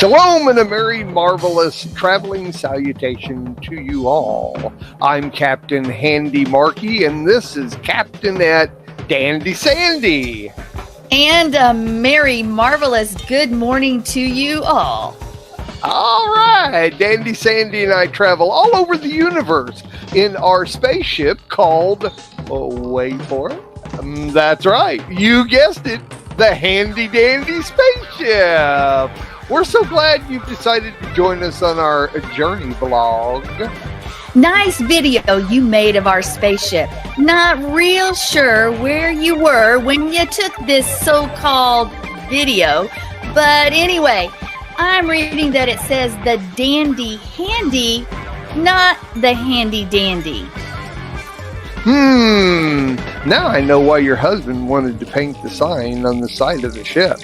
Shalom and a merry, marvelous traveling salutation to you all. I'm Captain Handy Markey, and this is Captain at Dandy Sandy. And a merry, marvelous good morning to you all. All right, Dandy Sandy and I travel all over the universe in our spaceship called, wait for it, that's right, you guessed it, the Handy Dandy Spaceship. We're so glad you've decided to join us on our journey vlog. Nice video you made of our spaceship. Not real sure where you were when you took this so-called video, but anyway, I'm reading that it says the Dandy Handy, not the Handy Dandy. Now I know why your husband wanted to paint the sign on the side of the ship.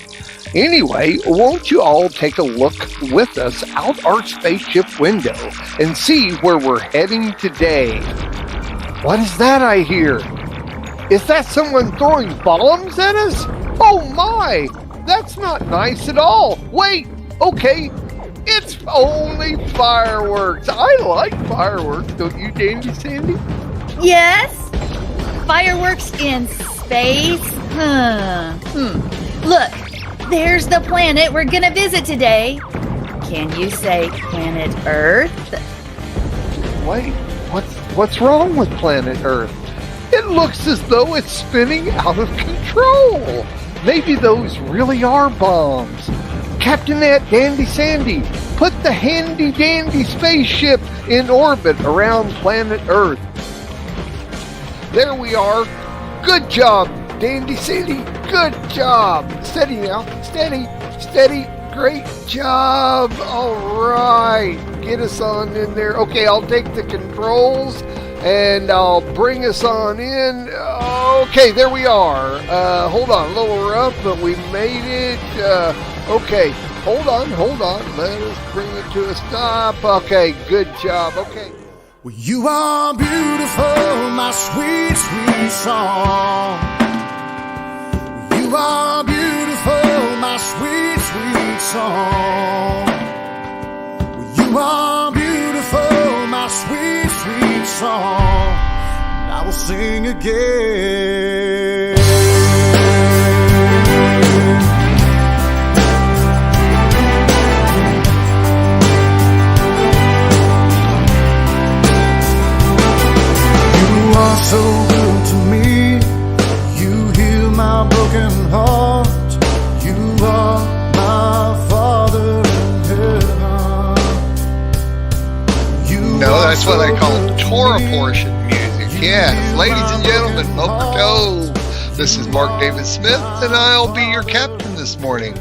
Anyway, won't you all take a look with us out our spaceship window and see where we're heading today? What is that I hear? Is that someone throwing bombs at us? Oh my! That's not nice at all! Wait! Okay, it's only fireworks! I like fireworks, don't you, Dandy Sandy? Yes? Fireworks in space? Look, there's the planet we're gonna visit today. Can you say planet Earth? Wait, what's wrong with planet Earth? It looks as though it's spinning out of control. Maybe those really are bombs. Captain at Dandy Sandy, put the Handy Dandy spaceship in orbit around planet Earth. There we are. Good job, Dandy Sandy. Good job. Steady now. Steady. Great job. All right. Get us on in there. Okay, I'll take the controls and I'll bring us on in. Okay, there we are. Hold on. A little rough, but we made it. Okay. Hold on. Let us bring it to a stop. Okay, good job. Okay. Well, you are beautiful, my sweet, sweet song. You are beautiful, my sweet, sweet song. You are beautiful, my sweet, sweet song. And I will sing again. You are so good to me. You heal my broken heart. You are my Father in heaven. No, that's what I call Torah portion music. Yes, ladies and gentlemen, Boker Tov. This is Mark David Smith, and I'll be your captain this morning.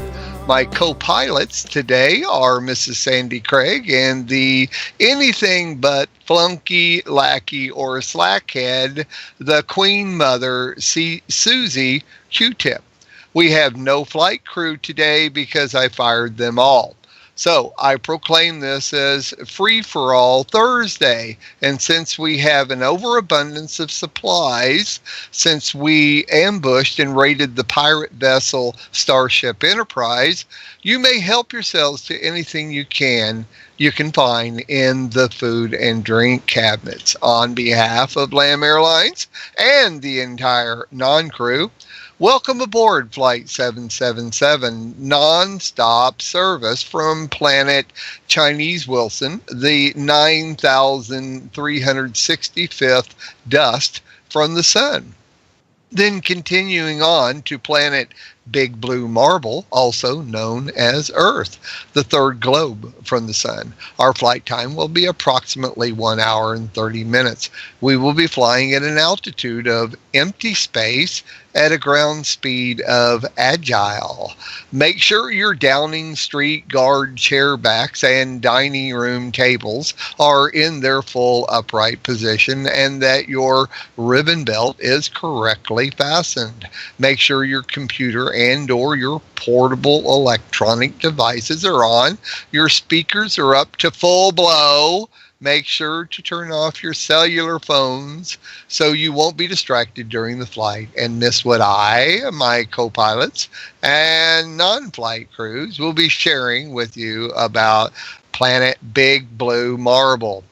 My co-pilots today are Mrs. Sandi Craig and the anything but flunky, lackey, or slackhead, the Queen Mother, Susie Q-Tip. We have no flight crew today because I fired them all. So I proclaim this as Free-for-All Thursday. And since we have an overabundance of supplies, since we ambushed and raided the pirate vessel Starship Enterprise, you may help yourselves to anything you can find in the food and drink cabinets. On behalf of Lamb Airlines and the entire non-crew, welcome aboard Flight 777, non-stop service from planet Chinese Wilson, the 9,365th dust from the sun. Then continuing on to planet Big Blue Marble, also known as Earth, the third globe from the sun. Our flight time will be approximately 1 hour and 30 minutes. We will be flying at an altitude of empty space at a ground speed of Agile. Make sure your Downing Street guard chair backs and dining room tables are in their full upright position and that your ribbon belt is correctly fastened. Make sure your computer and or your portable electronic devices are on. Your speakers are up to full blow. make sure to turn off your cellular phones so you won't be distracted during the flight and miss what my co-pilots, and non-flight crews will be sharing with you about planet Big Blue Marble.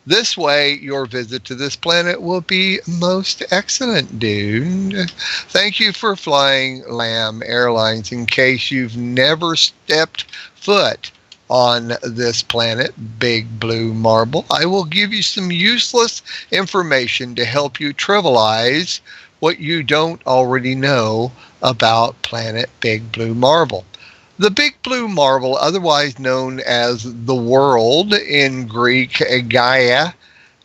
This way, your visit to this planet will be most excellent, dude. Thank you for flying Lamb Airlines. In case you've never stepped foot on this planet, Big Blue Marble, I will give you some useless information to help you trivialize what you don't already know about planet Big Blue Marble. The Big Blue Marble, otherwise known as the world in Greek, Gaia,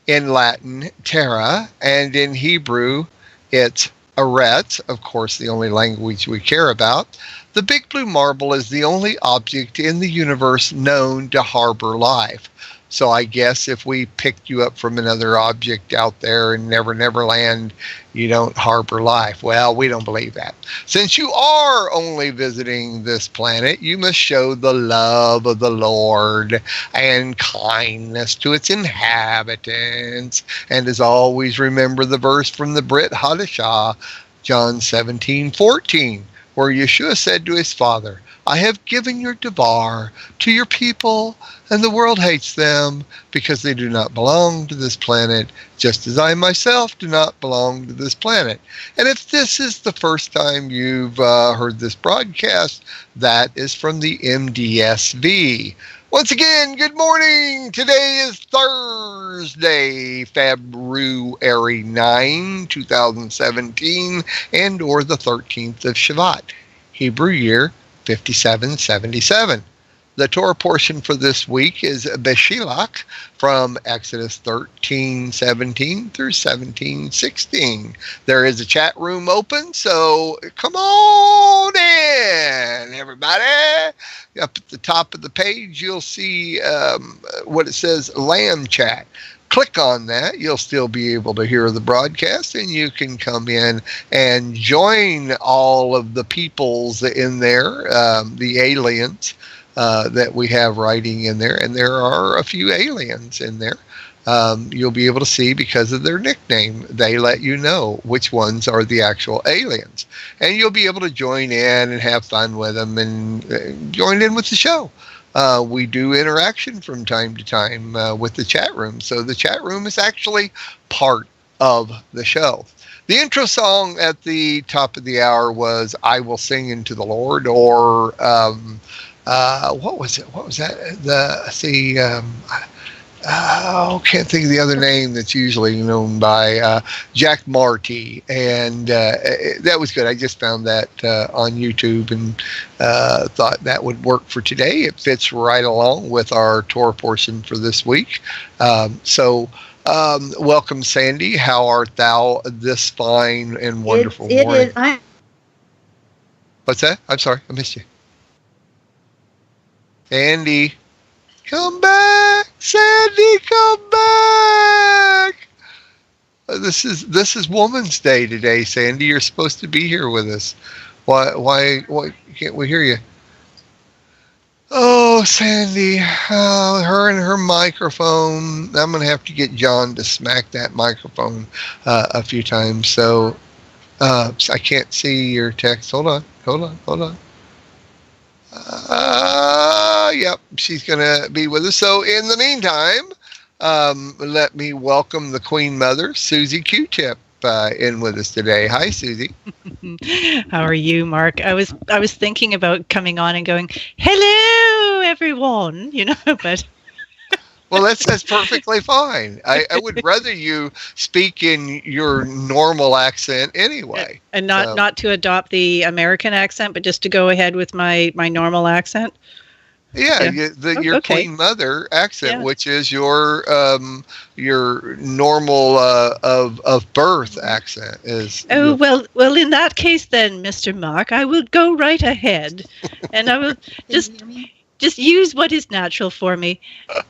in Latin, Terra, and in Hebrew, it's Eretz, of course, the only language we care about. The Big Blue Marble is the only object in the universe known to harbor life. So I guess if we picked you up from another object out there in Never Land, you don't harbor life. Well, we don't believe that. Since you are only visiting this planet, you must show the love of the Lord and kindness to its inhabitants. And as always, remember the verse from the Brit Hadashah, John 17:14, where Yeshua said to his Father, I have given your Devar to your people, and the world hates them because they do not belong to this planet, just as I myself do not belong to this planet. And if this is the first time you've heard this broadcast, that is from the MDSV. Once again, good morning. Today is Thursday, February 9, 2017, and or the 13th of Shavat, Hebrew year 5777. The Torah portion for this week is Beshilach from Exodus 13:17 through 17:16. There is a chat room open, so come on in, everybody. Up at the top of the page, you'll see what it says Lamb Chat. Click on that. You'll still be able to hear the broadcast, and you can come in and join all of the peoples in there, the aliens that we have writing in there. And there are a few aliens in there. You'll be able to see because of their nickname. They let you know which ones are the actual aliens. And you'll be able to join in and have fun with them and join in with the show. We do interaction from time to time with the chat room. So the chat room is actually part of the show. The intro song at the top of the hour was I Will Sing Unto the Lord, or what was it? What was that? Can't think of the other name that's usually known by Jack Marty, and that was good. I just found that on YouTube and thought that would work for today. It fits right along with our Torah portion for this week. Welcome, Sandy. How art thou this fine and wonderful morning? What's that? I'm sorry, I missed you. Andy. Come back, Sandy, come back. This is Woman's Day today, Sandy. You're supposed to be here with us. Why can't we hear you? Oh, Sandy, her and her microphone. I'm going to have to get John to smack that microphone a few times. So I can't see your text. Hold on. Yep, she's going to be with us. So in the meantime, let me welcome the Queen Mother, Susie Q-Tip, in with us today. Hi, Susie. How are you, Mark? I was thinking about coming on and going, hello, everyone, but... Well, that's perfectly fine. I would rather you speak in your normal accent anyway. And not to adopt the American accent, but just to go ahead with my normal accent. Yeah. Your Queen Mother accent, which is your normal of birth accent is. Oh, well, in that case then, Mr. Mark, I will go right ahead, and I will just use what is natural for me.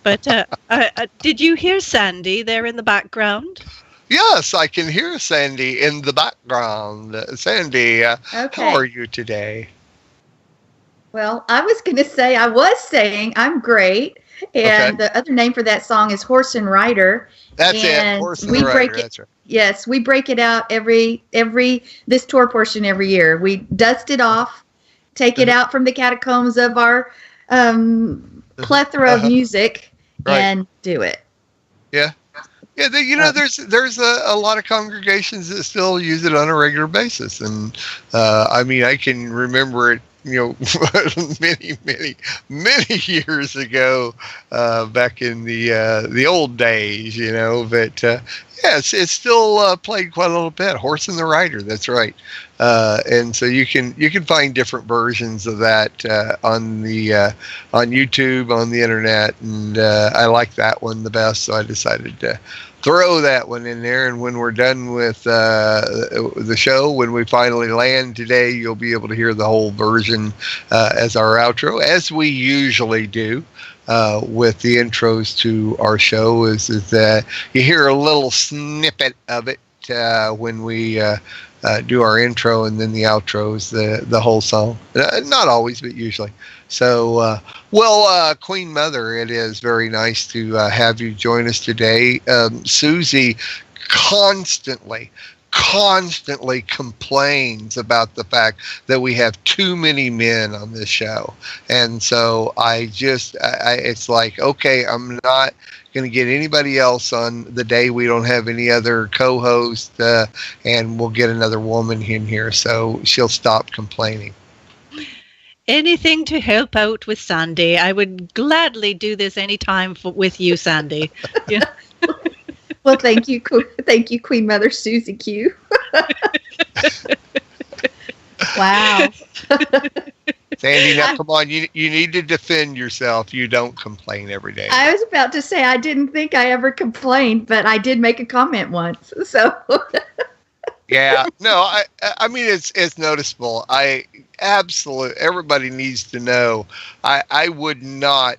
But did you hear Sandy there in the background? Yes, I can hear Sandy in the background. Sandy, how are you today? Well, I was saying I'm great. And the other name for that song is Horse and Rider. That's it. Horse and Rider. That's right. Yes, we break it out this tour portion every year. We dust it off, take it out from the catacombs of our plethora of music, and do it. Yeah. Yeah, there's a lot of congregations that still use it on a regular basis, and I can remember it, many years ago, back in the old days, but it's still played quite a little bit. Horse and the Rider, that's right. And so you can find different versions of that on YouTube, on the internet, and I like that one the best, so I decided to throw that one in there. And when we're done with the show, when we finally land today, you'll be able to hear the whole version as our outro, as we usually do. With the intros to our show, is that you hear a little snippet of it when we do our intro, and then the outro is the whole song. Not always, but usually. So, Queen Mother, it is very nice to have you join us today. Susie constantly complains about the fact that we have too many men on this show. And so it's like, okay, I'm not going to get anybody else on the day we don't have any other co-host, and we'll get another woman in here, so she'll stop complaining. Anything to help out with Sandi. I would gladly do this anytime with you, Sandi. Yeah. Well, thank you, Queen Mother Susie Q. Wow. Sandi, now come on, you need to defend yourself. You don't complain every day. I was about to say I didn't think I ever complained, but I did make a comment once. So. Yeah, no, I mean it's noticeable. Everybody needs to know. I would not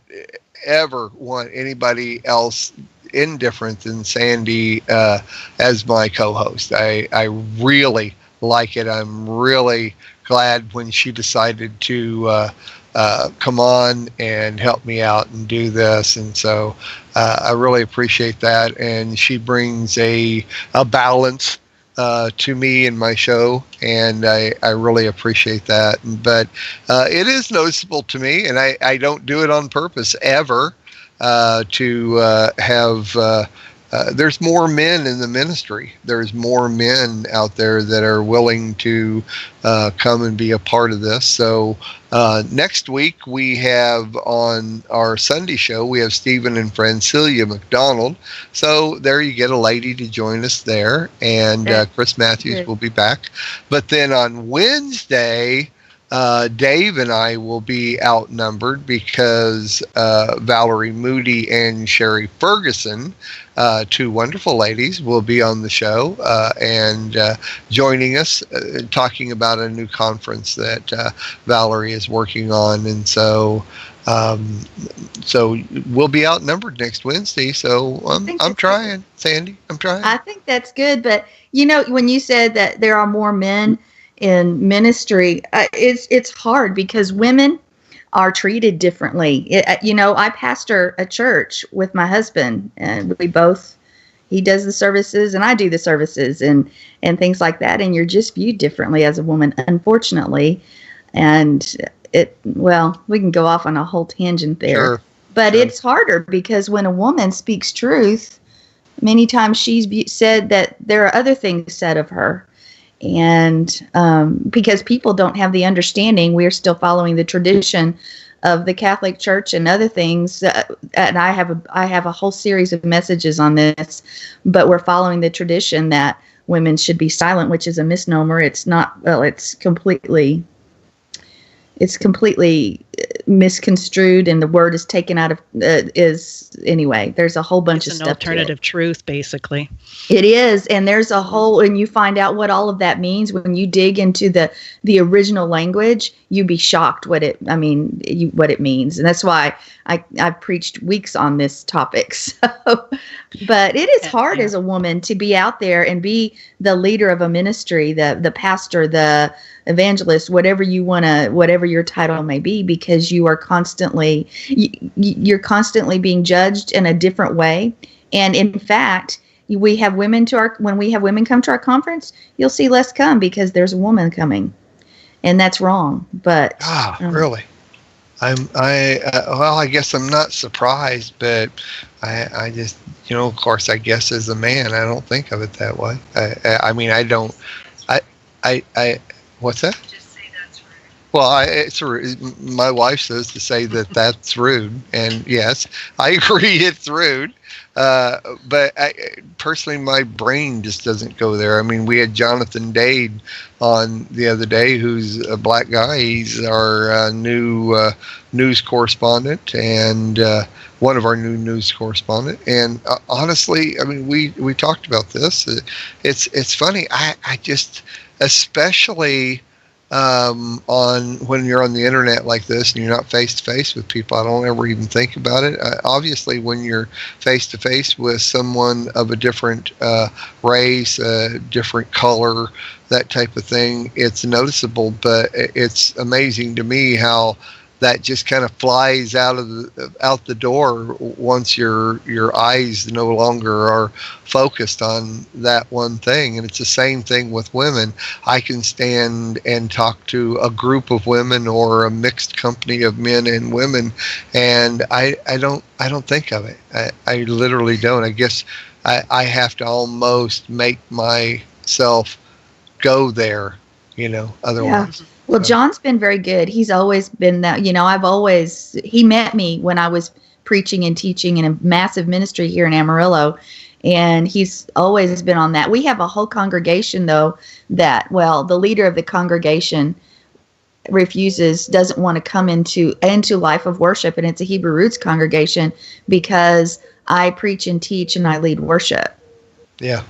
ever want anybody else indifferent than Sandi as my co-host. I really like it. I'm really glad when she decided to come on and help me out and do this, and so I really appreciate that. And she brings a balance to me and my show, and I really appreciate that. But it is noticeable to me, and I don't do it on purpose ever, to have there's more men in the ministry. There's more men out there that are willing to come and be a part of this. So next week we have on our Sunday show, we have Stephen and Francilia McDonald. So there you get a lady to join us there. And Chris Matthews will be back. But then on Wednesday, Dave and I will be outnumbered because Valerie Moody and Sherry Ferguson, two wonderful ladies, will be on the show and joining us, talking about a new conference that Valerie is working on. And so we'll be outnumbered next Wednesday. So I'm trying, Sandi. I'm trying. I think that's good. But, when you said that there are more men in ministry, it's hard because women are treated differently. I pastor a church with my husband, and he does the services and I do the services and things like that. And you're just viewed differently as a woman, unfortunately. And we can go off on a whole tangent there, sure. But it's harder because when a woman speaks truth, many times she's said that there are other things said of her. And because people don't have the understanding, we're still following the tradition of the Catholic Church and other things. And I have a whole series of messages on this, but we're following the tradition that women should be silent, which is a misnomer. It's not. Well, it's completely misconstrued, and the word is taken out of anyway. There's a whole bunch of stuff. It's an alternative truth, basically. It is, and there's a whole, and you find out what all of that means when you dig into the original language. You'd be shocked what it means, and that's why I've preached weeks on this topic. So, But it is hard as a woman to be out there and be the leader of a ministry, the pastor, the evangelist, whatever your title may be, because you are you're constantly being judged in a different way. And in fact, when we have women come to our conference, you'll see less come because there's a woman coming, and that's wrong. But really? I guess I'm not surprised, but I just, of course, I guess as a man, I don't think of it that way. What's that? Just say that's rude. Well, it's rude. My wife says to say that's rude, and yes, I agree, it's rude. But personally, my brain just doesn't go there. I mean, we had Jonathan Dade on the other day, who's a black guy. He's our new news correspondent, and one of our new news correspondent. And honestly, I mean, we talked about this. It's funny. I just, especially on when you're on the internet like this and you're not face to face with people, I don't ever even think about it. Obviously, when you're face to face with someone of a different race, different color, that type of thing, it's noticeable. But it's amazing to me how that just kind of flies out the door once your eyes no longer are focused on that one thing. And it's the same thing with women. I can stand and talk to a group of women or a mixed company of men and women, and I don't think of it. I literally don't. I guess I have to almost make myself go there, otherwise. Yeah. Well, John's been very good. He's always been that, he met me when I was preaching and teaching in a massive ministry here in Amarillo, and he's always been on that. We have a whole congregation, though, the leader of the congregation doesn't want to come into life of worship, and it's a Hebrew roots congregation because I preach and teach and I lead worship. Yeah.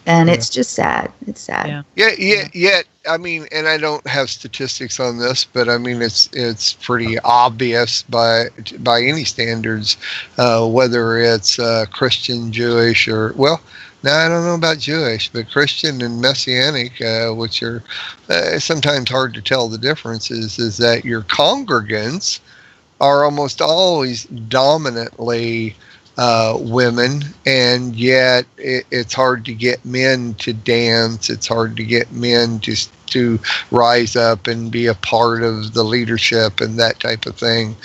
And it's just sad. It's sad. Yeah. I mean, and I don't have statistics on this, but I mean, it's pretty obvious by any standards, whether it's Christian, Jewish, or I don't know about Jewish, but Christian and Messianic, which are sometimes hard to tell the difference, is that your congregants are almost always dominantly women, and yet it's hard to get men to dance. It's hard to get men to rise up and be a part of the leadership and that type of thing,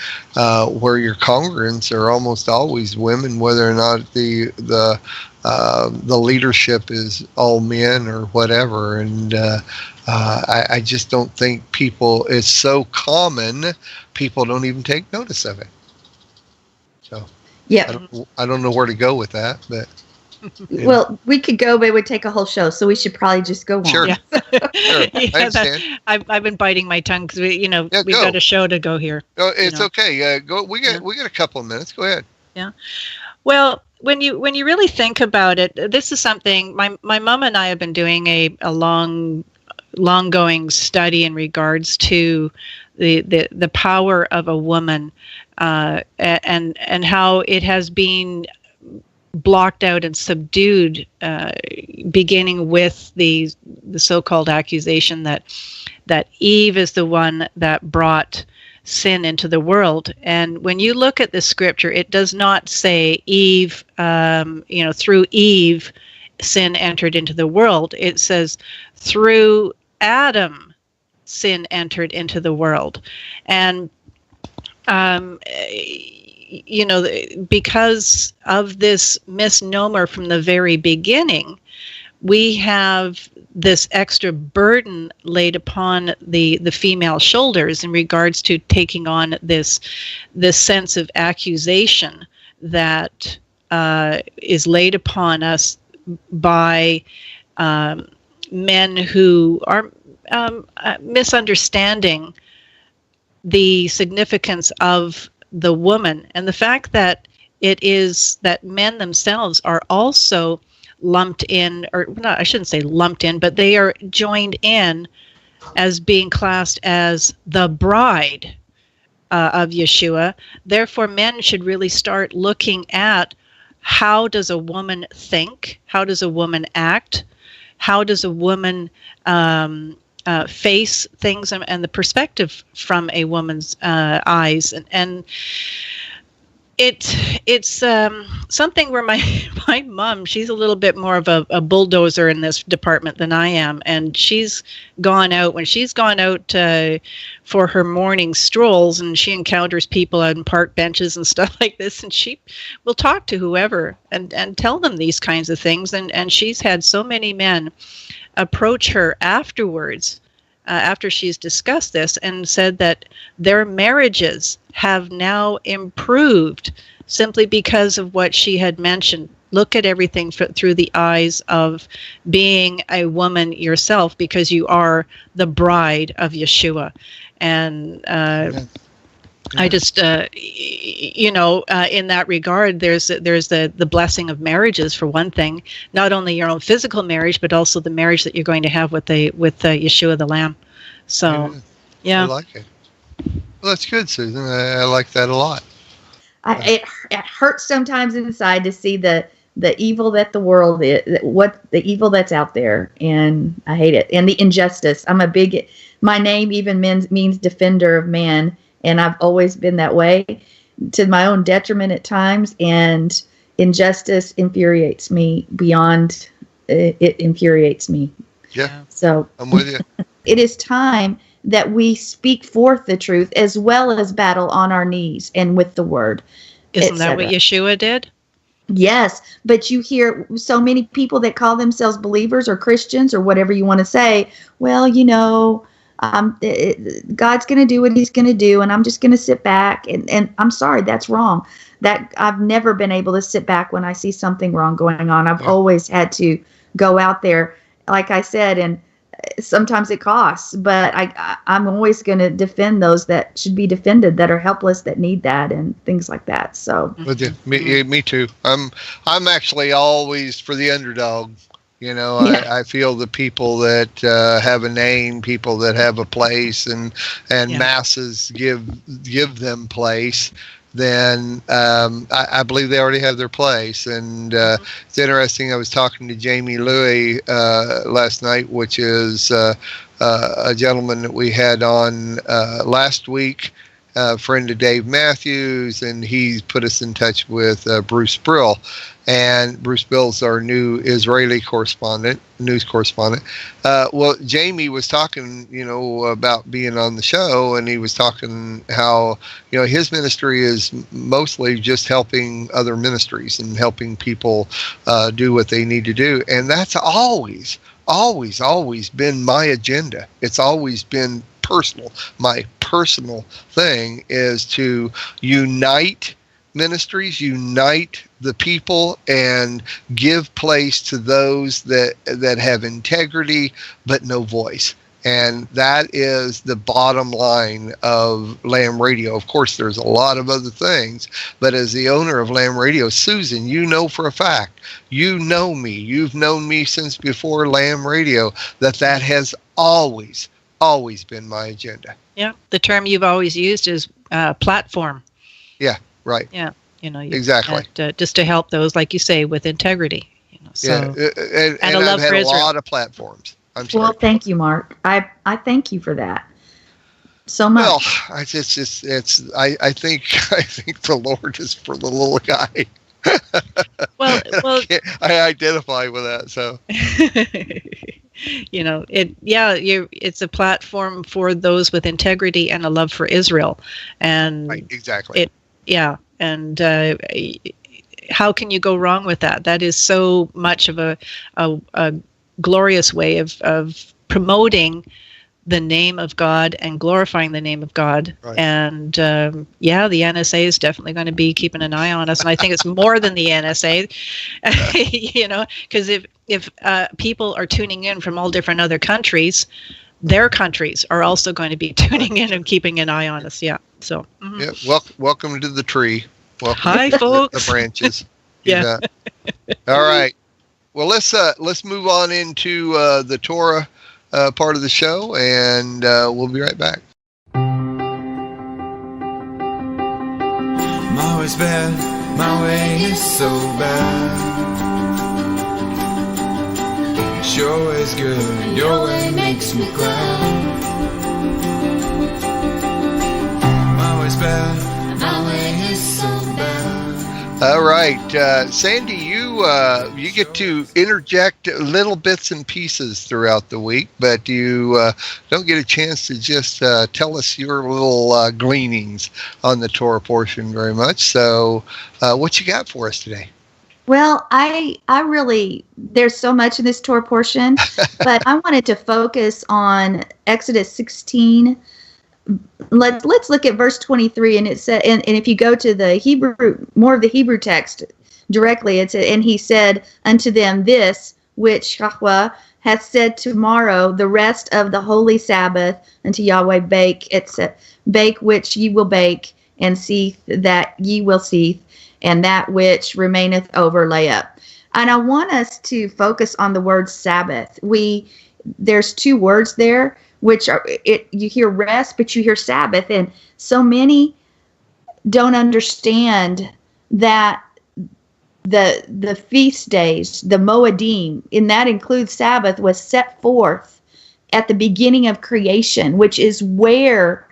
where your congregants are almost always women, whether or not the leadership is all men or whatever. And I just don't think it's so common, people don't even take notice of it. So yeah, I don't know where to go with that, but well, we could go, but it would take a whole show, so we should probably just go on. Sure. Yeah. Sure. I understand. I've been biting my tongue because we've got a show to go here. Oh, it's okay. Go. We got a couple of minutes. Go ahead. Yeah. Well, when you really think about it, this is something my mom and I have been doing a long going study in regards to the power of a woman, and how it has been blocked out and subdued, beginning with the so-called accusation that Eve is the one that brought sin into the world. And when you look at the scripture, it does not say Eve, through Eve, sin entered into the world. It says through Adam, sin entered into the world. And because of this misnomer from the very beginning, we have this extra burden laid upon the female shoulders in regards to taking on this sense of accusation that is laid upon us by men who are misunderstanding the significance of the woman, and the fact that it is that men themselves are also lumped in, or not, I shouldn't say lumped in, but they are joined in as being classed as the bride of Yeshua. Therefore, men should really start looking at how does a woman think? How does a woman act? How does a woman face things, and the perspective from a woman's eyes? And it's something where my mom, she's a little bit more of a bulldozer in this department than I am, and she's gone out for her morning strolls, and she encounters people on park benches and stuff like this, and she will talk to whoever and tell them these kinds of things, and she's had so many men approach her afterwards, after she's discussed this, and said that their marriages have now improved simply because of what she had mentioned. Look at everything through the eyes of being a woman yourself, because you are the bride of Yeshua. And I just, in that regard, there's the blessing of marriages, for one thing. Not only your own physical marriage, but also the marriage that you're going to have with Yeshua the Lamb. So, yeah. I like it. Well, that's good, Susan. I like that a lot. It hurts sometimes inside to see the evil that the world is, the evil that's out there, and I hate it. And the injustice. My name even means defender of man, and I've always been that way, to my own detriment at times, and injustice infuriates me beyond, it infuriates me. Yeah. So I'm with you. It is time that we speak forth the truth, as well as battle on our knees and with the word. Isn't that what Yeshua did? Yes, but you hear so many people that call themselves believers or Christians or whatever you want to say. Well, God's going to do what he's going to do, and I'm just going to sit back. And I'm sorry, that's wrong. That I've never been able to sit back when I see something wrong going on. I've always had to go out there, like I said, and sometimes it costs, but I'm always going to defend those that should be defended, that are helpless, that need that, and things like that. So, with you, me too. I'm actually always for the underdog. I feel the people that have a name, people that have a place, and masses give them place. Then I believe they already have their place. And it's interesting, I was talking to Jamie Louie last night, which is a gentleman that we had on last week, a friend of Dave Matthews, and he put us in touch with Bruce Brill. And Bruce Bill's our new Israeli news correspondent. Well, Jamie was talking, about being on the show, and he was talking how, his ministry is mostly just helping other ministries and helping people do what they need to do. And that's always been my agenda. It's always been personal. My personal thing is to unite ministries, unite the people, and give place to those that have integrity but no voice. And that is the bottom line of Lamb Radio. Of course, there's a lot of other things, but as the owner of Lamb Radio, Susan, you know for a fact, you know me, you've known me since before Lamb Radio, that has always been my agenda. Yeah, the term you've always used is platform. Yeah. Right. Yeah. Exactly. Just to help those, like you say, with integrity. So, and a love I've had for a Israel. lot of platforms. I'm sorry. Well, thank you, Mark. I thank you for that so much. Well, I think the Lord is for the little guy. Well, I identify with that. So. It's a platform for those with integrity and a love for Israel, and right, exactly. And how can you go wrong with that? That is so much of a glorious way of promoting the name of God and glorifying the name of God. Right. And the NSA is definitely going to be keeping an eye on us, and I think it's more than the NSA, because if people are tuning in from all different other countries, their countries are also going to be tuning in and keeping an eye on us. Yeah. So. Mm-hmm. Yeah. Welcome to the tree. Welcome. Hi, folks. The branches. Yeah. All right. Well, let's move on into the Torah part of the show, and we'll be right back. My heart's bad, My way is so bad. Your way's good, your way makes me glad. My way's bad, my way is so bad. All right, Sandy, you get to interject little bits and pieces throughout the week, but you don't get a chance to just tell us your little gleanings on the Torah portion very much. So what you got for us today? Well, I really, there's so much in this Torah portion, but I wanted to focus on Exodus 16. Let's look at verse 23, and it said, and if you go to the Hebrew, more of the Hebrew text directly, it said, and he said unto them, this which Yahweh hath said tomorrow, the rest of the holy Sabbath unto Yahweh bake, bake which ye will bake, and seeth that ye will seeth, and that which remaineth over lay up. And I want us to focus on the word Sabbath. There's two words there, which are, you hear rest, but you hear Sabbath. And so many don't understand that the feast days, the Moedim, and that includes Sabbath, was set forth at the beginning of creation, which is where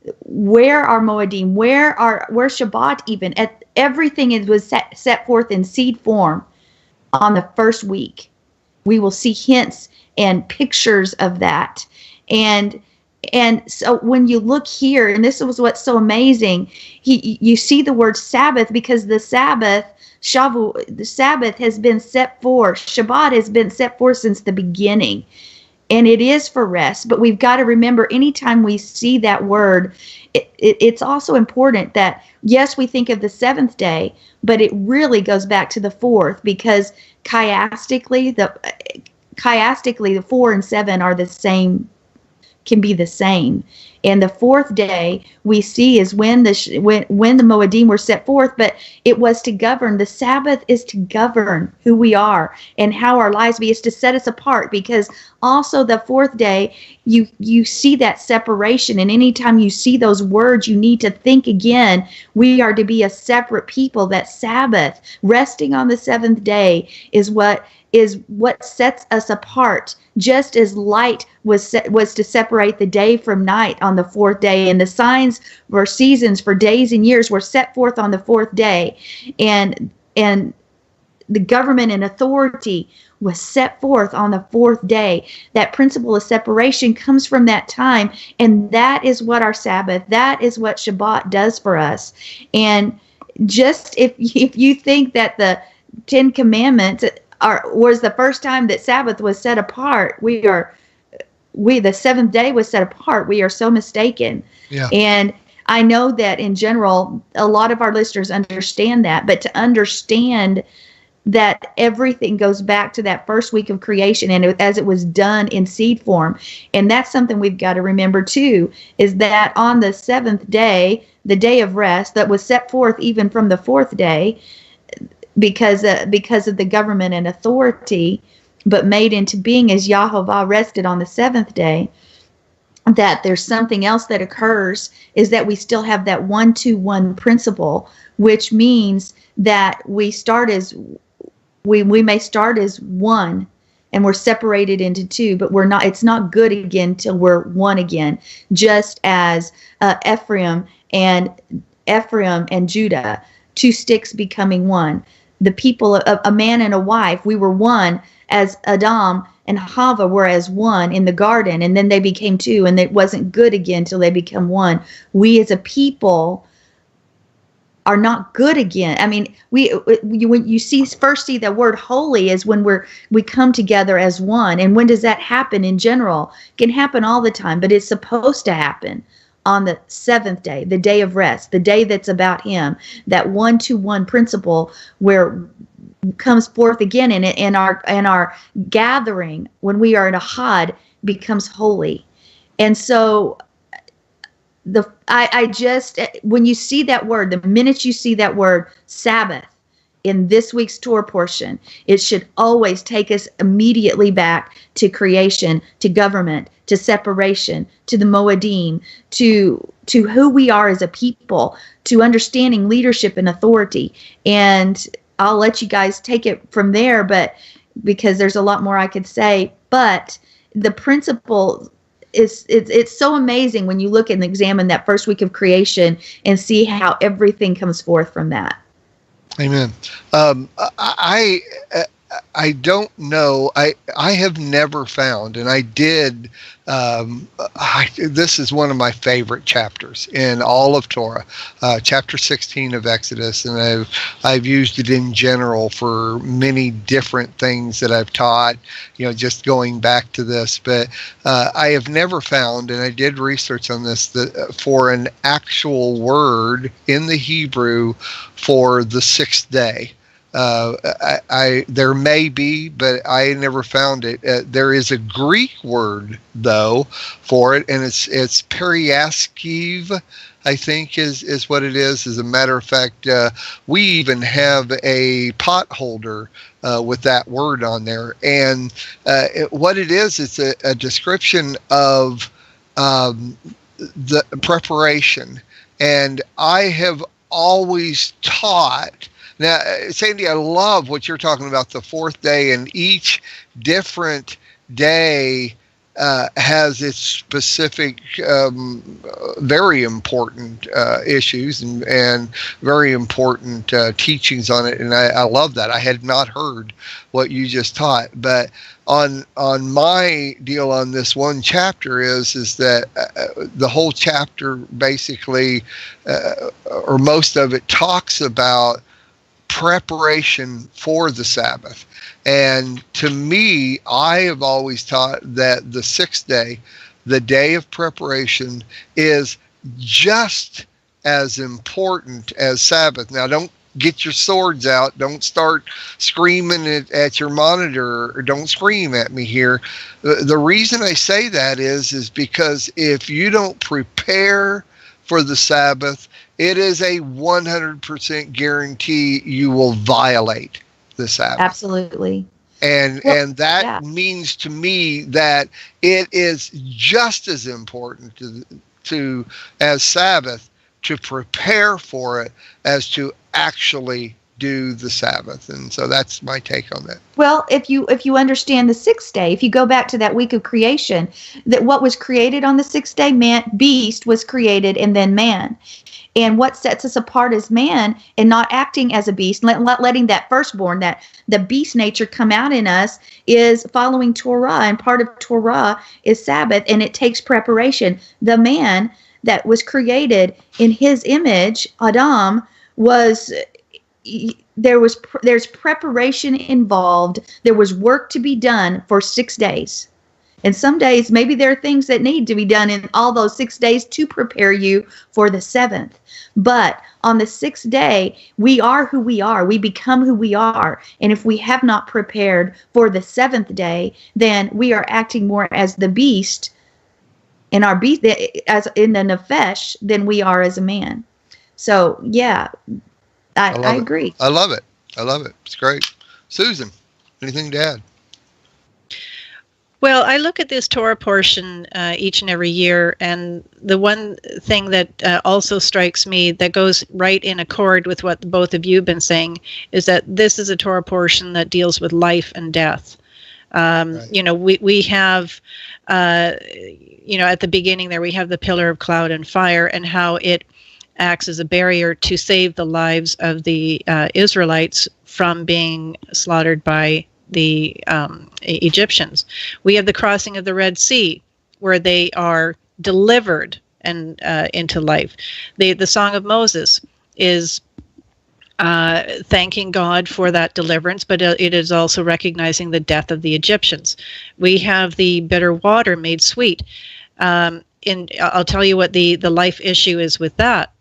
our Moedim, where Shabbat, even at everything was set forth in seed form on the first week. We will see hints and pictures of that. And so when you look here, and this was what's so amazing, you see the word Sabbath, because the Sabbath, the Sabbath has been set forth, Shabbat has been set forth since the beginning. And it is for rest, but we've got to remember, anytime we see that word, it's also important that, yes, we think of the seventh day, but it really goes back to the fourth, because chiastically, the 4 and 7 are the same, can be the same. And the fourth day we see is when the Moedim were set forth, but it was to govern. The Sabbath is to govern who we are and how our lives be. It's to set us apart, because also the fourth day you see that separation. And anytime you see those words, you need to think again. We are to be a separate people. That Sabbath, resting on the seventh day, is what sets us apart. Just as light was to separate the day from night on the fourth day, and the signs for seasons, for days and years, were set forth on the fourth day, and the government and authority was set forth on the fourth day. That principle of separation comes from that time, and that is what our Sabbath, that is what Shabbat does for us. And just if you think that the Ten Commandments was the first time that Sabbath was set apart, the seventh day was set apart, we are so mistaken. Yeah. And I know that in general, a lot of our listeners understand that, but to understand that everything goes back to that first week of creation, and as it was done in seed form. And that's something we've got to remember too, is that on the seventh day, the day of rest, that was set forth even from the fourth day, because of the government and authority, but made into being as Yahovah rested on the seventh day, that there's something else that occurs, is that we still have that 1-2-1 principle, which means that we may start as one, and we're separated into two, but we're not. It's not good again till we're one again. Just as Ephraim and Judah, two sticks becoming one. The people, a man and a wife, we were one, as Adam and Hava were as one in the garden, and then they became two, and it wasn't good again till they become one. We as a people are not good again. I mean, when you first see the word holy is when we come together as one. And when does that happen in general? It can happen all the time, but it's supposed to happen on the seventh day, the day of rest, the day that's about him, that 1-2-1 principle where comes forth again, and our gathering, when we are in a had, becomes holy. And so when you see that word, the minute you see that word Sabbath in this week's Torah portion, it should always take us immediately back to creation, to government, to separation, to the Moedim, to to who we are as a people, to understanding leadership and authority. And I'll let you guys take it from there, but because there's a lot more I could say. But the principle is, it's so amazing when you look and examine that first week of creation and see how everything comes forth from that. Amen. I don't know. I have never found, and I did. This is one of my favorite chapters in all of Torah, chapter 16 of Exodus, and I've used it in general for many different things that I've taught. Just going back to this, but I have never found, and I did research on this, that for an actual word in the Hebrew for the sixth day. There may be, but I never found it. There is a Greek word though for it, and it's periaskiv, I think is what it is. As a matter of fact, we even have a pot holder with that word on there. And what it is, it's a description of the preparation. And I have always taught. Now, Sandi, I love what you're talking about, the fourth day, and each different day has its specific, very important issues and very important teachings on it, and I love that. I had not heard what you just taught, but on my deal on this one chapter is that the whole chapter basically, or most of it, talks about preparation for the Sabbath. And to me, I have always taught that the sixth day, the day of preparation, is just as important as Sabbath. Now, don't get your swords out. Don't start screaming at your monitor, or don't scream at me here. The reason I say that is because if you don't prepare for the Sabbath, it is a 100% guarantee you will violate the Sabbath. Absolutely. And that means to me that it is just as important to as Sabbath to prepare for it as to actually do the Sabbath. And so that's my take on that. Well, if you understand the sixth day, if you go back to that week of creation, that what was created on the sixth day, beast was created, and then man. And what sets us apart as man and not acting as a beast, letting that firstborn, that the beast nature come out in us, is following Torah. And part of Torah is Sabbath, and it takes preparation. The man that was created in his image, Adam, there's preparation involved. There was work to be done for 6 days. And some days, maybe there are things that need to be done in all those 6 days to prepare you for the seventh. But on the sixth day, we are who we are. We become who we are. And if we have not prepared for the seventh day, then we are acting more as the beast, in our beast, as in the nefesh, than we are as a man. So, yeah, I agree. I love it. It's great. Susan, anything to add? Well, I look at this Torah portion each and every year, and the one thing that also strikes me that goes right in accord with what both of you have been saying is that this is a Torah portion that deals with life and death. Right. We have, at the beginning there, we have the pillar of cloud and fire, and how it acts as a barrier to save the lives of the Israelites from being slaughtered by the Egyptians. We have the crossing of the Red Sea, where they are delivered and into life. The Song of Moses is thanking God for that deliverance, but it is also recognizing the death of the Egyptians. We have the bitter water made sweet. And I'll tell you what the life issue is with that.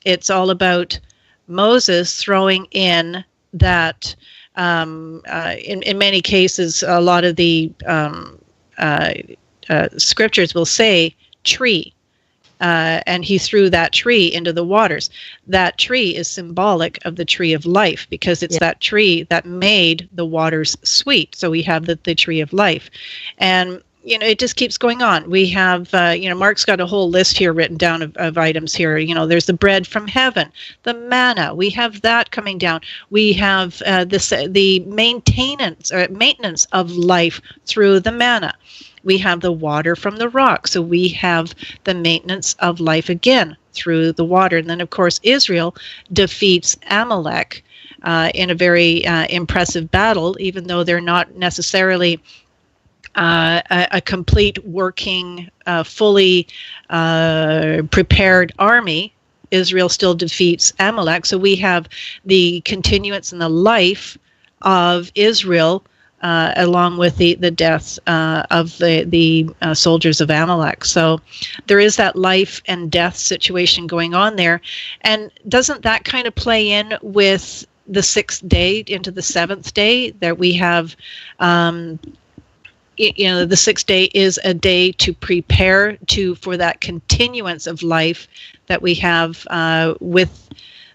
It's all about Moses throwing in that. In many cases, a lot of the scriptures will say tree, and he threw that tree into the waters. That tree is symbolic of the tree of life, because it's that tree that made the waters sweet. So we have the tree of life. And it just keeps going on. We have, Mark's got a whole list here written down of items here. There's the bread from heaven, the manna. We have that coming down. We have the maintenance of life through the manna. We have the water from the rock. So we have the maintenance of life again through the water. And then, of course, Israel defeats Amalek in a very impressive battle, even though they're not necessarily a complete working, fully prepared army. Israel still defeats Amalek. So we have the continuance and the life of Israel along with the death of the soldiers of Amalek. So there is that life and death situation going on there. And doesn't that kind of play in with the 6th day into the 7th day that we have? The 6th day is a day to prepare for that continuance of life that we have with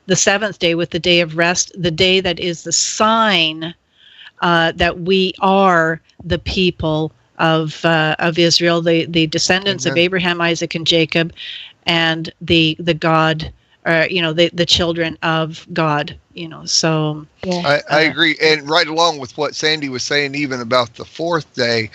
the 7th day, with the day of rest, the day that is the sign that we are the people of Israel, the descendants of Abraham, Isaac, and Jacob, and the God, the children of God. So I agree, and right along with what Sandy was saying, even about the 4th day,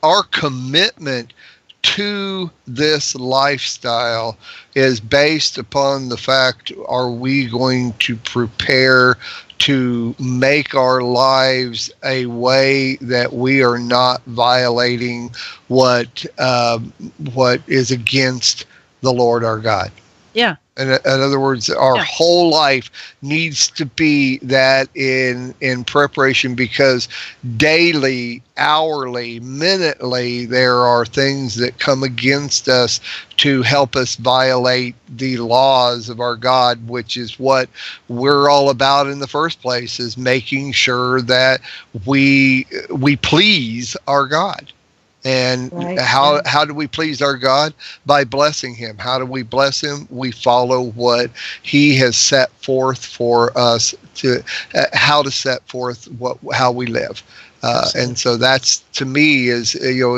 our commitment to this lifestyle is based upon the fact: are we going to prepare to make our lives a way that we are not violating what is against the Lord our God? Yeah. In other words, our whole life needs to be that in preparation, because daily, hourly, minutely, there are things that come against us to help us violate the laws of our God, which is what we're all about in the first place, is making sure that we please our God. And how do we please our God? By blessing him. How do we bless him? We follow what he has set forth for us to how to set forth how we live. And so that's, to me, is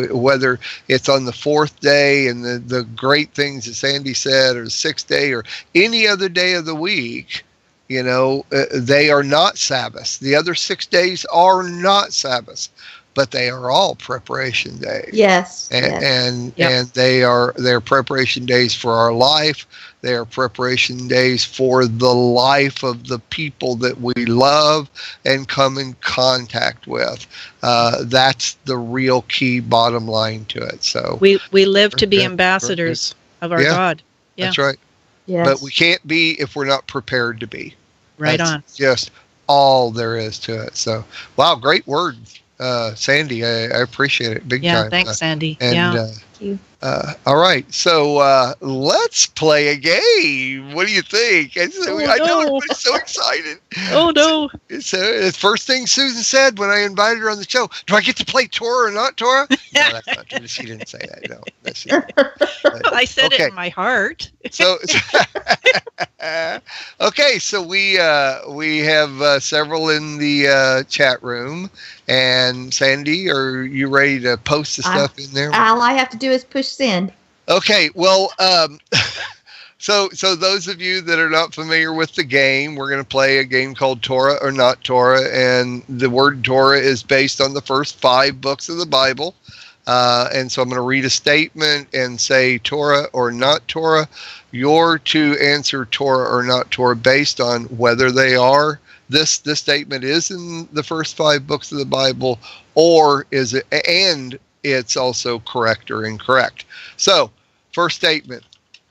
whether it's on the 4th day and the great things that Sandy said, or the 6th day, or any other day of the week. They are not Sabbaths. The other 6 days are not Sabbaths, but they are all preparation days. Yes. And they're preparation days for our life. They are preparation days for the life of the people that we love and come in contact with. That's the real key bottom line to it. So we live to be ambassadors of our God. Yeah. That's right. Yes. But we can't be if we're not prepared to be. Right. That's on. Just all there is to it. So, wow, great word. Sandy, I appreciate it big time. Yeah, thanks, Sandy. Thank you. All right, so let's play a game. What do you think? I know everybody's so excited. Oh no! It's the first thing Susan said when I invited her on the show. Do I get to play Torah or not Torah? No, that's not true. She didn't say that. No, I said it in my heart. So okay, so we have several in the chat room. And Sandy, are you ready to post the stuff in there? All I have to do is push send. Okay, well, so those of you that are not familiar with the game, we're going to play a game called Torah or Not Torah, and the word Torah is based on the first 5 books of the Bible. And so I'm going to read a statement and say Torah or not Torah. You're to answer Torah or not Torah based on whether they are. This statement is in the first 5 books of the Bible, or is it, and it's also correct or incorrect. So, first statement.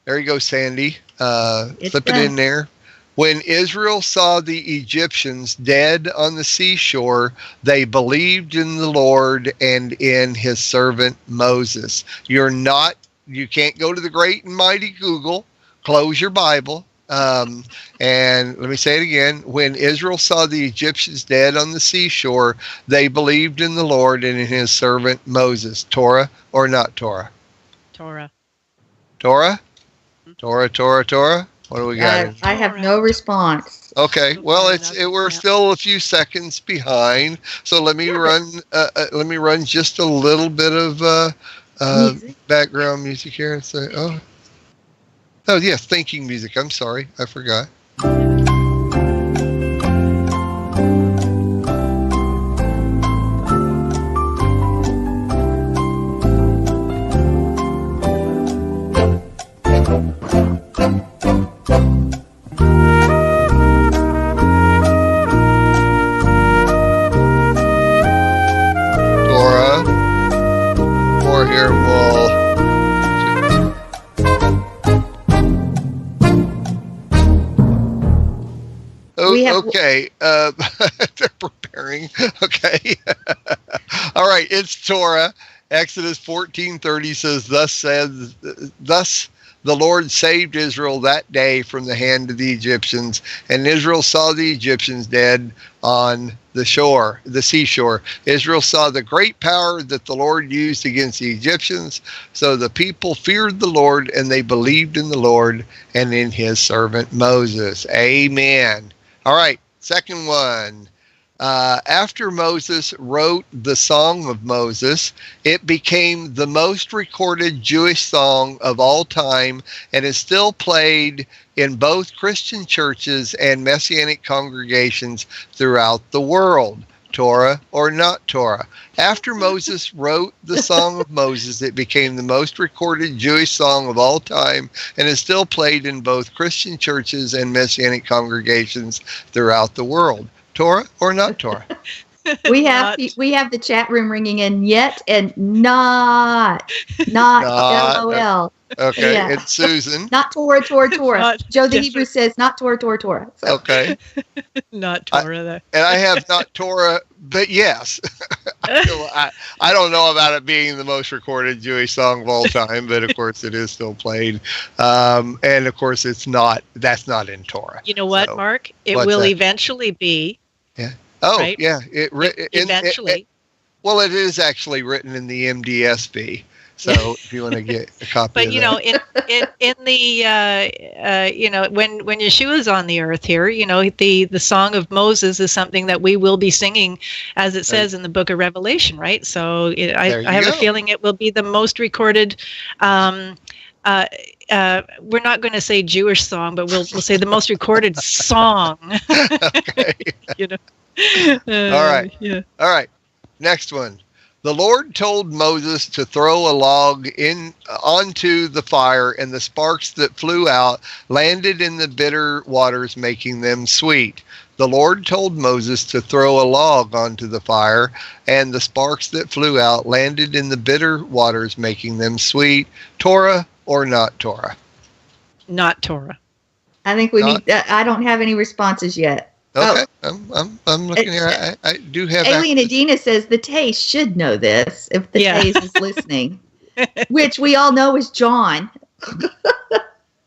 There you go, Sandy. Slip it in there. When Israel saw the Egyptians dead on the seashore, they believed in the Lord and in his servant Moses. You can't go to the great and mighty Google. Close your Bible. And let me say it again. When Israel saw the Egyptians dead on the seashore, they believed in the Lord and in his servant Moses. Torah or not Torah? Torah. Torah? Torah, Torah, Torah? What do we got? I have no response. Okay. Well, we're Yeah. still a few seconds behind. So let me run. Let me run just a little bit of Music. background music here. So, oh yes, thinking music. I'm sorry, I forgot. Torah, or here we'll. Okay, they're preparing. Okay, all right. It's Torah. Exodus 14:30 says, "Thus the Lord saved Israel that day from the hand of the Egyptians, and Israel saw the Egyptians dead on the seashore. Israel saw the great power that the Lord used against the Egyptians. So the people feared the Lord, and they believed in the Lord and in his servant Moses." Amen. All right, second one. After Moses wrote the Song of Moses, it became the most recorded Jewish song of all time and is still played in both Christian churches and Messianic congregations throughout the world. Torah or not Torah? After Moses wrote the Song of Moses, it became the most recorded Jewish song of all time and is still played in both Christian churches and Messianic congregations throughout the world. Torah or not Torah? We have the chat room ringing in yet and not LOL. Okay, Yeah. it's Susan. Not Torah. Joe the yes, Hebrew says not Torah. So. Okay. Not Torah, though. And I have not Torah, but yes. I don't know about it being the most recorded Jewish song of all time, but of course it is still played. And of course that's not in Torah. You know what, So, Mark? It what's will that? eventually be. Yeah. Oh, right? yeah. Eventually. Well, it is actually written in the MDSB. So if you want to get a copy But of you that. know, in the you know, when Yeshua's on the earth here, you know, the Song of Moses is something that we will be singing, as it says in the Book of Revelation, right? So I have a feeling it will be the most recorded. We're not going to say Jewish song, but we'll say the most recorded song. Okay. You know. All right. Yeah. All right. Next one. The Lord told Moses to throw a log onto the fire, and the sparks that flew out landed in the bitter waters, making them sweet. The Lord told Moses to throw a log onto the fire, and the sparks that flew out landed in the bitter waters, making them sweet. Torah or not Torah? Not Torah. I think we need. I don't have any responses yet. Okay, I'm looking here. I do have. Alien Adina says the Tays should know this if the Tays is listening, which we all know is John.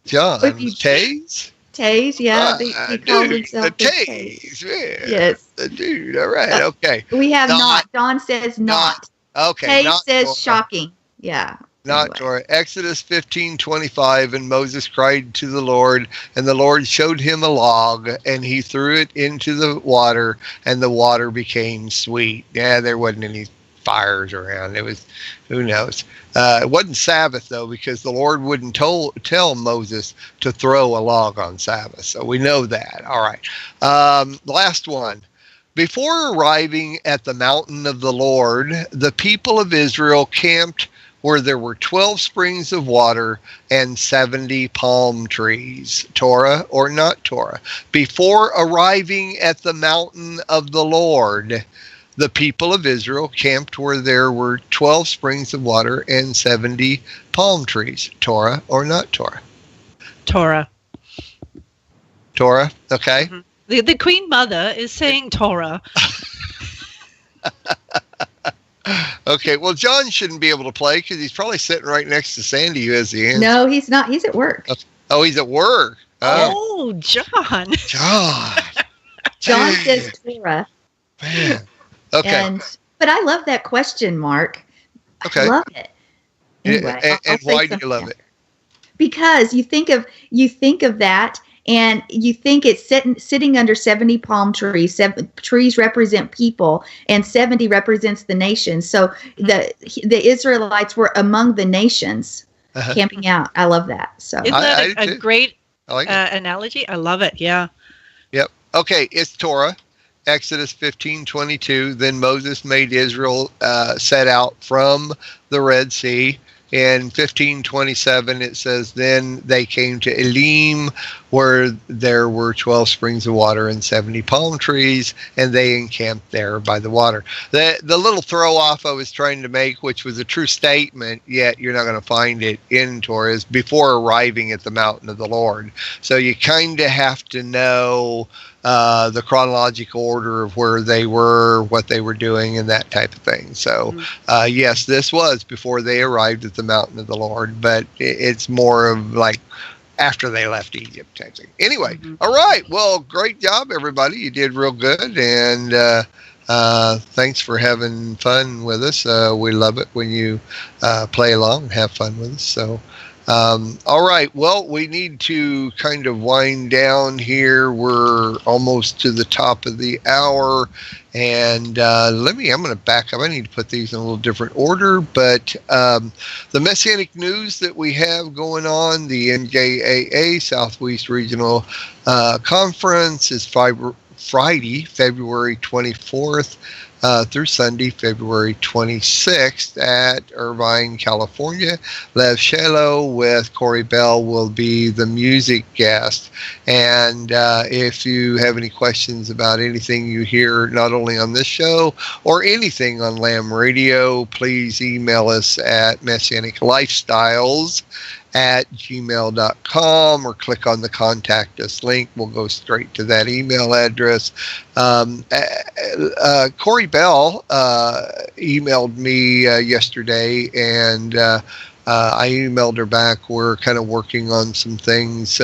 John Tays. Tays, yeah, he calls himself the Tays. Yeah, yes, the dude. All right, okay. We have not. Don says not. Okay. Tays says shocking. Yeah. Not Torah. Exodus 15:25, and Moses cried to the Lord, and the Lord showed him a log, and he threw it into the water, and the water became sweet. Yeah, there wasn't any fires around. It was, who knows? It wasn't Sabbath, though, because the Lord wouldn't tell Moses to throw a log on Sabbath. So we know that. All right. Last one. Before arriving at the mountain of the Lord, the people of Israel camped where there were 12 springs of water and 70 palm trees. Torah or not Torah? Before arriving at the mountain of the Lord, the people of Israel camped where there were 12 springs of water and 70 palm trees. Torah or not Torah? Torah. Torah, okay. Mm-hmm. The Queen Mother is saying Torah. Okay, well, John shouldn't be able to play because he's probably sitting right next to Sandy, who has the answer. No, he's not. He's at work. Oh, he's at work. Oh, John. John says Torah. Man. Okay. But I love that question, Mark. Okay. I love it. Anyway, and why do you love it? Because you think of that, and you think it's sitting under 70 palm trees. 7 trees represent people, and 70 represents the nation. So the Israelites were among the nations camping out. I love that. So isn't that a great like analogy? I love it. Yeah. Yep. Okay, it's Torah. Exodus 15:22. Then Moses made Israel set out from the Red Sea. In 15:27, it says, then they came to Elim, where there were 12 springs of water and 70 palm trees, and they encamped there by the water. The little throw off I was trying to make, which was a true statement, yet you're not going to find it in Torah, is before arriving at the mountain of the Lord. So you kind of have to know the chronological order of where they were, what they were doing, and that type of thing. So, yes, this was before they arrived at the mountain of the Lord, but it's more of like after they left Egypt type thing. Anyway, all right. Well, great job, everybody. You did real good, and thanks for having fun with us. We love it when you play along and have fun with us. So, all right. Well, we need to kind of wind down here. We're almost to the top of the hour. And I'm going to back up. I need to put these in a little different order. But the Messianic news that we have going on, the NJAA Southwest Regional Conference, is Friday, February 24th. Through Sunday, February 26th at Irvine, California. Lev Shelo with Corey Bell will be the music guest. And if you have any questions about anything you hear, not only on this show or anything on Lamb Radio, please email us at messianic.lifestyles@gmail.com or click on the contact us link. We'll go straight to that email address. Corey Bell emailed me yesterday, and I emailed her back. We're kind of working on some things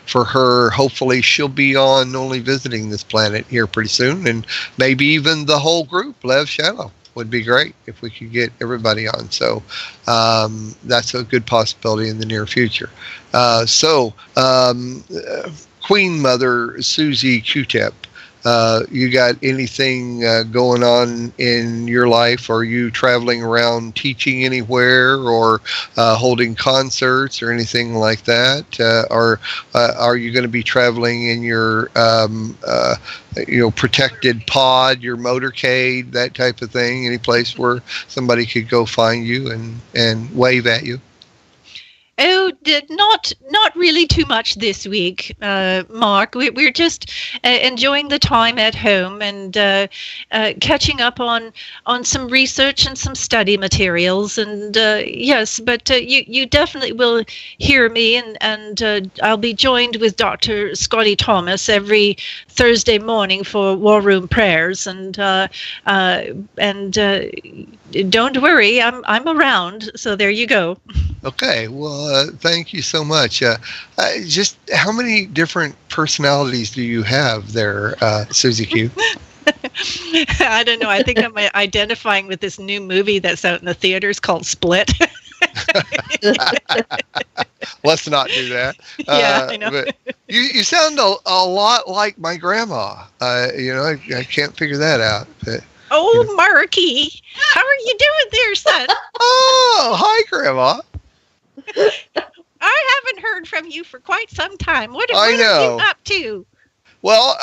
for her. Hopefully she'll be on Only Visiting This Planet here pretty soon, and maybe even the whole group, Lev Shelo. Would be great if we could get everybody on. So that's a good possibility in the near future. Queen Mother Susie Q-Tip, you got anything going on in your life? Are you traveling around teaching anywhere, or holding concerts or anything like that? Or are you going to be traveling in your protected pod, your motorcade, that type of thing? Any place where somebody could go find you and wave at you? Oh, not really too much this week, Mark. We're just enjoying the time at home and catching up on some research and some study materials. And yes, but you definitely will hear me, and I'll be joined with Dr. Scotty Thomas every Thursday morning for War Room Prayers. And don't worry, I'm around. So there you go. Okay, well, thank you so much. Just how many different personalities do you have there, Susie Q? I don't know. I think I'm identifying with this new movie that's out in the theaters called Split. Let's not do that. Yeah, I know. But you sound a lot like my grandma. I can't figure that out. But, oh, Marky, how are you doing there, son? Oh, hi, Grandma. I haven't heard from you for quite some time. What are you up to? Well,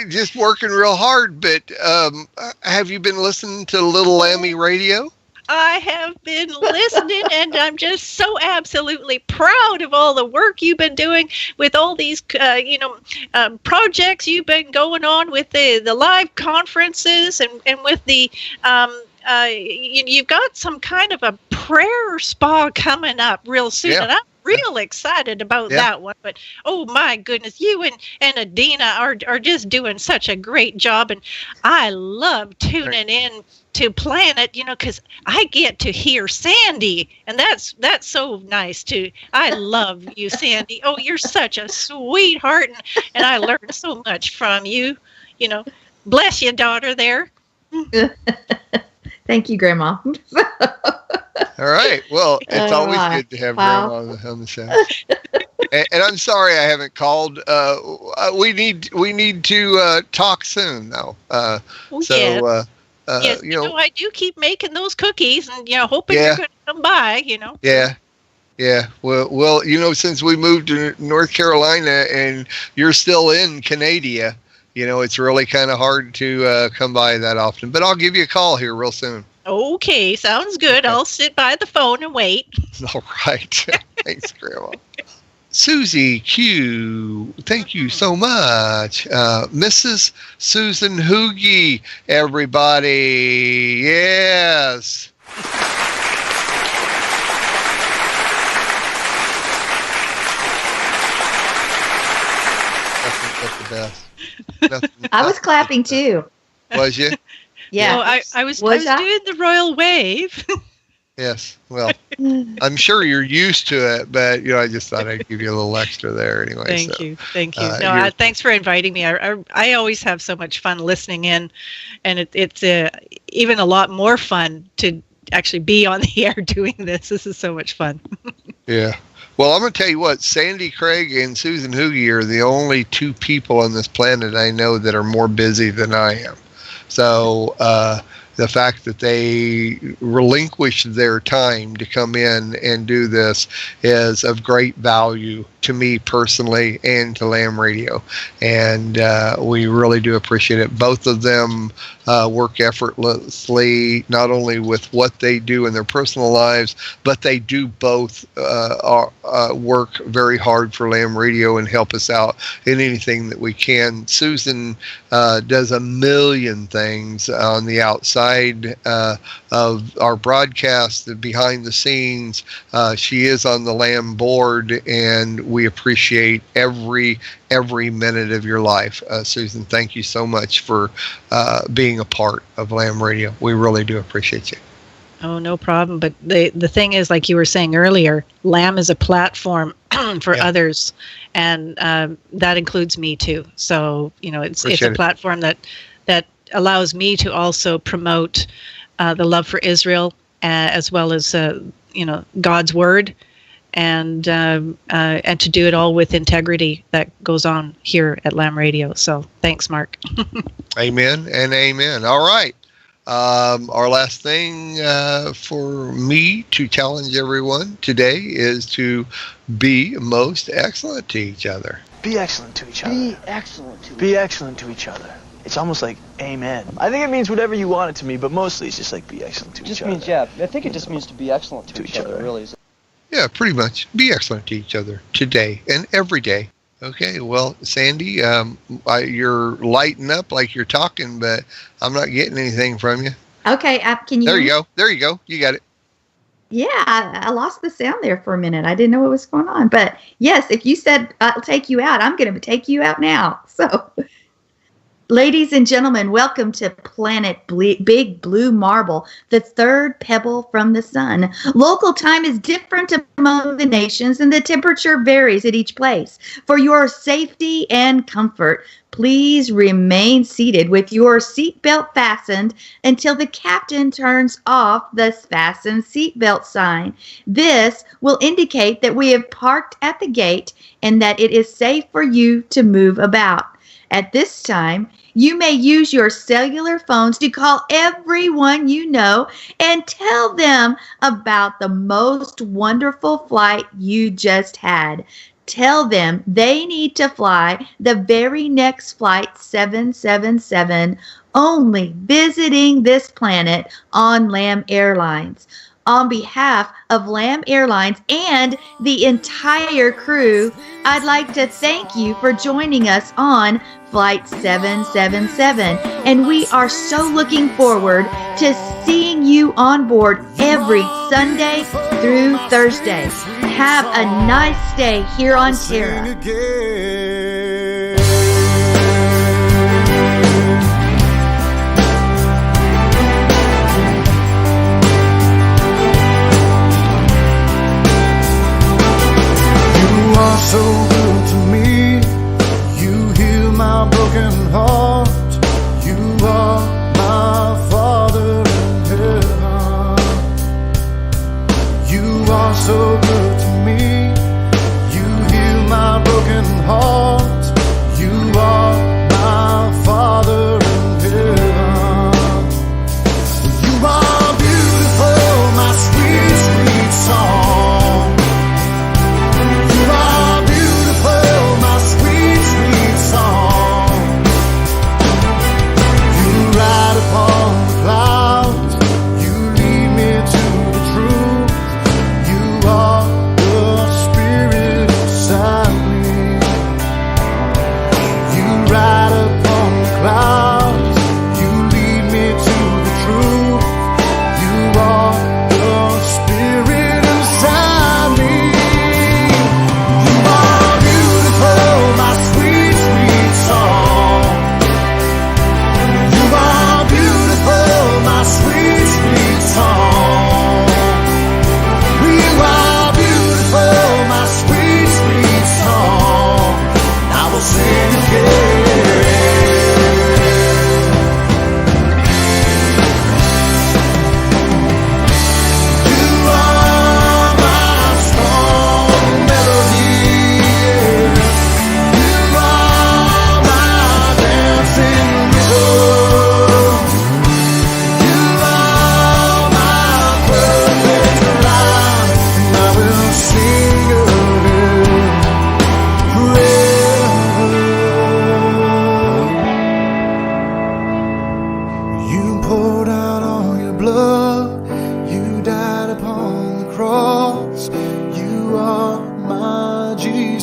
just working real hard, but have you been listening to Little Lammy Radio? I have been listening, and I'm just so absolutely proud of all the work you've been doing with all these, projects you've been going on with the live conferences and with the, you've got some kind of a prayer spa coming up real soon, and I'm real excited about that one. But oh my goodness, you and Adina are just doing such a great job, and I love tuning in to Planet, because I get to hear Sandi, and that's so nice too. I love you, Sandi. Oh, you're such a sweetheart, and I learned so much from you. Bless your daughter there. Thank you, Grandma. All right. Well, it's always good to have Grandma on the show. And I'm sorry I haven't called. We need to talk soon, though. Yes, I do keep making those cookies, and hoping you're going to come by. Yeah. Well, since we moved to North Carolina and you're still in Canada, it's really kind of hard to come by that often. But I'll give you a call here real soon. Okay, sounds good. Okay. I'll sit by the phone and wait. All right. Thanks, Grandma. Susie Q, thank you so much. Mrs. Susan Hoogie, everybody. Yes. That's the best. I was clapping too. Was you? Yeah. No, I was doing the royal wave. Yes. Well, I'm sure you're used to it, but I just thought I'd give you a little extra there anyway. Thank you. No, thanks for inviting me. I always have so much fun listening in, and it's even a lot more fun to actually be on the air doing this. This is so much fun. Yeah. Well, I'm going to tell you what, Sandi Craig and Susan Hoogie are the only two people on this planet I know that are more busy than I am. So the fact that they relinquished their time to come in and do this is of great value to me personally and to Lamb Radio. And we really do appreciate it. Both of them work effortlessly, not only with what they do in their personal lives, but they do both work very hard for Lamb Radio and help us out in anything that we can. Susan does a million things on the outside of our broadcast, behind the scenes. She is on the Lamb board, and we appreciate every minute of your life. Susan, thank you so much for being a part of Lamb Radio. We really do appreciate you. Oh, no problem. But the thing is, like you were saying earlier, Lamb is a platform for others, and that includes me too. So it's a platform that allows me to also promote the love for Israel, as well as God's word, and to do it all with integrity that goes on here at Lamb Radio. So thanks, Mark. Amen and amen. All right. Our last thing for me to challenge everyone today is to be most excellent to each other. Be excellent to each other. Be excellent to Be excellent to each other. It's almost like amen. I think it means whatever you want it to mean, but mostly it's just like be excellent to each other. Just means, I think it just means to be excellent to each other, really. Yeah, pretty much. Be excellent to each other today and every day. Okay, well, Sandi, you're lighting up like you're talking, but I'm not getting anything from you. Okay, can you? There you go. There you go. You got it. Yeah, I lost the sound there for a minute. I didn't know what was going on. But yes, if you said I'll take you out, I'm going to take you out now. So, ladies and gentlemen, welcome to Planet Big Blue Marble, the third pebble from the sun. Local time is different among the nations, and the temperature varies at each place. For your safety and comfort, please remain seated with your seatbelt fastened until the captain turns off the fasten seatbelt sign. This will indicate that we have parked at the gate and that it is safe for you to move about. At this time, you may use your cellular phones to call everyone you know and tell them about the most wonderful flight you just had. Tell them they need to fly the very next flight 777, only visiting this planet on Lamb Airlines. On behalf of Lamb Airlines and the entire crew, I'd like to thank you for joining us on Flight 777, and we are so looking forward to seeing you on board every Sunday through Thursday. Have a nice day here on Terra. You are so good to me. You heal my broken heart. You are my Father in heaven. You are so good to me. You heal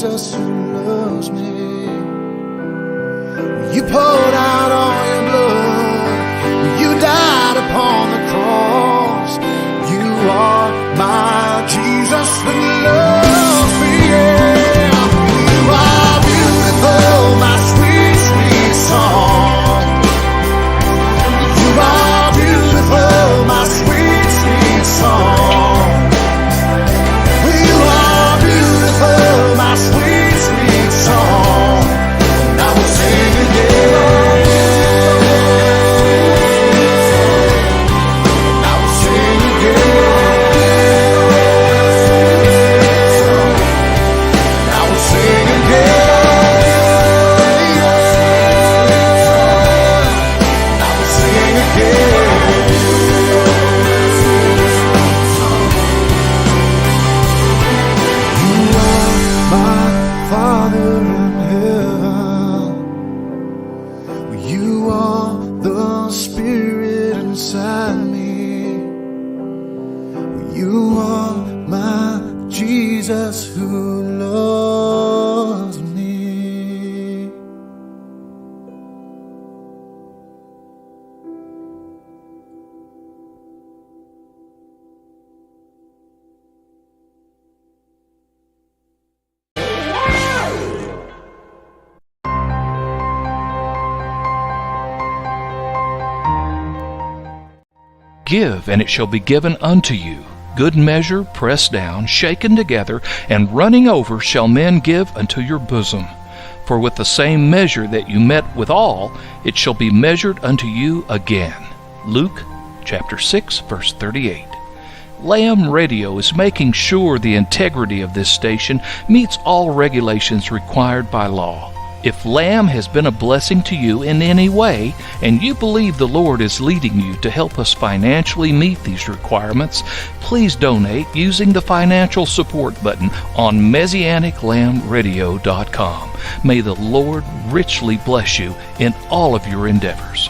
Jesus who loves me. You poured out all your blood, you died upon the cross. You are my Jesus who loves me. Yeah. You are beautiful, my sweet, sweet song. You are beautiful, my sweet, sweet song. You are beautiful, my sweet, sweet song. And I will sing again. And I will sing again. And I will sing again. And I will sing again. You are my Father in heaven. You are the Spirit inside me. You are my Jesus who loves me. Give, and it shall be given unto you. Good measure, pressed down, shaken together, and running over shall men give unto your bosom. For with the same measure that you met withal, it shall be measured unto you again. Luke chapter 6, verse 38. Lamb Radio is making sure the integrity of this station meets all regulations required by law. If Lamb has been a blessing to you in any way, and you believe the Lord is leading you to help us financially meet these requirements, please donate using the financial support button on MessianicLambRadio.com. May the Lord richly bless you in all of your endeavors.